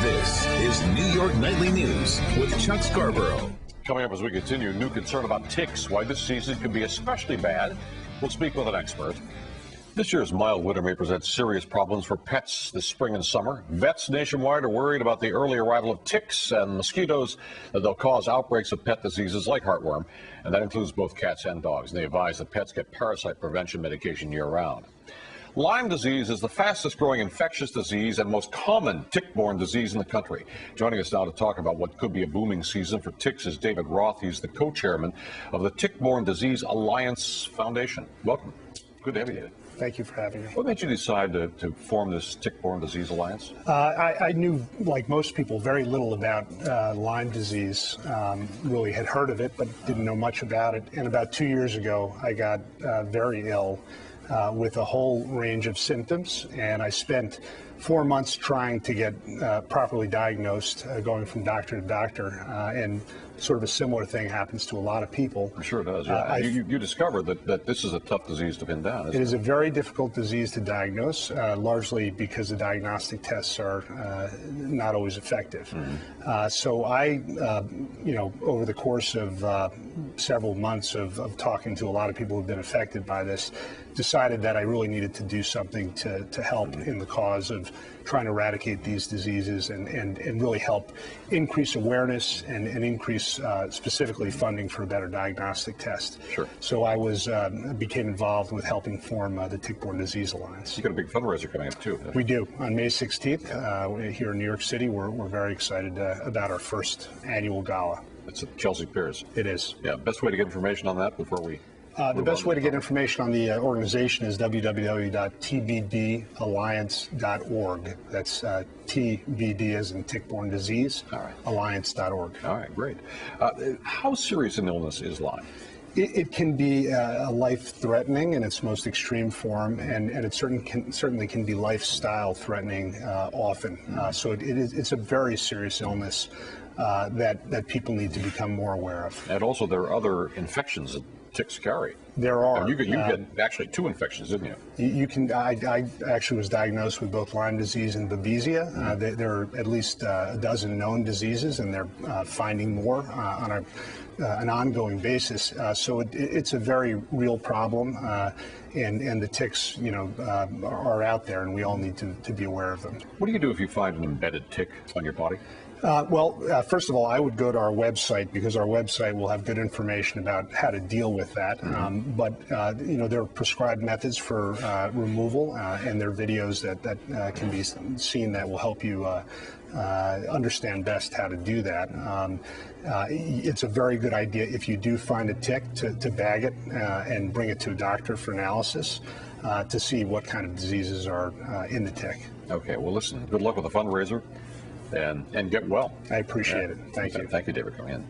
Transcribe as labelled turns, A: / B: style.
A: This is New York Nightly News with Chuck Scarborough.
B: Coming up as we continue, new concern about ticks, why this season could be especially bad. We'll speak with an expert. This year's mild winter may present serious problems for pets this spring and summer. Vets nationwide are worried about the early arrival of ticks and mosquitoes that they'll cause outbreaks of pet diseases like heartworm, and that includes both cats and dogs. And they advise that pets get parasite prevention medication year-round. Lyme disease is the fastest growing infectious disease and most common tick-borne disease in the country. Joining us now to talk about what could be a booming season for ticks is David Roth. He's the co-chairman of the Tick-Borne Disease Alliance Foundation. Welcome. Good to have you, David.
C: Thank you for having me.
B: What made you decide to form this Tick-Borne Disease Alliance?
C: I knew, like most people, very little about Lyme disease. Really had heard of it, but didn't know much about it. And about 2 years ago, I got very ill with a whole range of symptoms, and I spent 4 months trying to get properly diagnosed, going from doctor to doctor, and sort of a similar thing happens to a lot of people.
B: I'm sure it does, yeah. You discovered that this is a tough disease to pin down, isn't it?
C: It is a very difficult disease to diagnose, largely because the diagnostic tests are not always effective. Mm-hmm. So I, over the course of several months of talking to a lot of people who've been affected by this, decided that I really needed to do something to help in the cause of trying to eradicate these diseases and really help increase awareness and increase specifically funding for a better diagnostic test.
B: Sure.
C: So I became involved with helping form the Tick-Borne Disease Alliance.
B: You got a big fundraiser coming up too.
C: We do. On May 16th here in New York City, we're very excited about our first annual gala.
B: It's at Chelsea Piers.
C: It is.
B: Yeah. Best way to get information on that before we...
C: The best way to get information on the organization is www.tbdalliance.org. That's TBD as in tick-borne disease, alliance.org.
B: All right, great. How serious an illness is Lyme?
C: It can be life-threatening in its most extreme form, and it certainly can be lifestyle-threatening often. So it's a very serious illness that people need to become more aware of.
B: And also there are other infections that ticks carry.
C: There are.
B: And you had actually 2 infections, didn't you?
C: I actually was diagnosed with both Lyme disease and Babesia. There are at least a dozen known diseases, and they're finding more on an ongoing basis. So it's a very real problem, and the ticks, are out there, and we all need to be aware of them.
B: What do you do if you find an embedded tick on your body?
C: First of all, I would go to our website, because our website will have good information about how to deal with that. There are prescribed methods for removal, and there are videos that can be seen that will help you understand best how to do that. It's a very good idea if you do find a tick to bag it and bring it to a doctor for analysis to see what kind of diseases are in the tick.
B: Okay, well listen, good luck with the fundraiser and get well.
C: I appreciate it. Thank you.
B: Thank you, David, for coming in.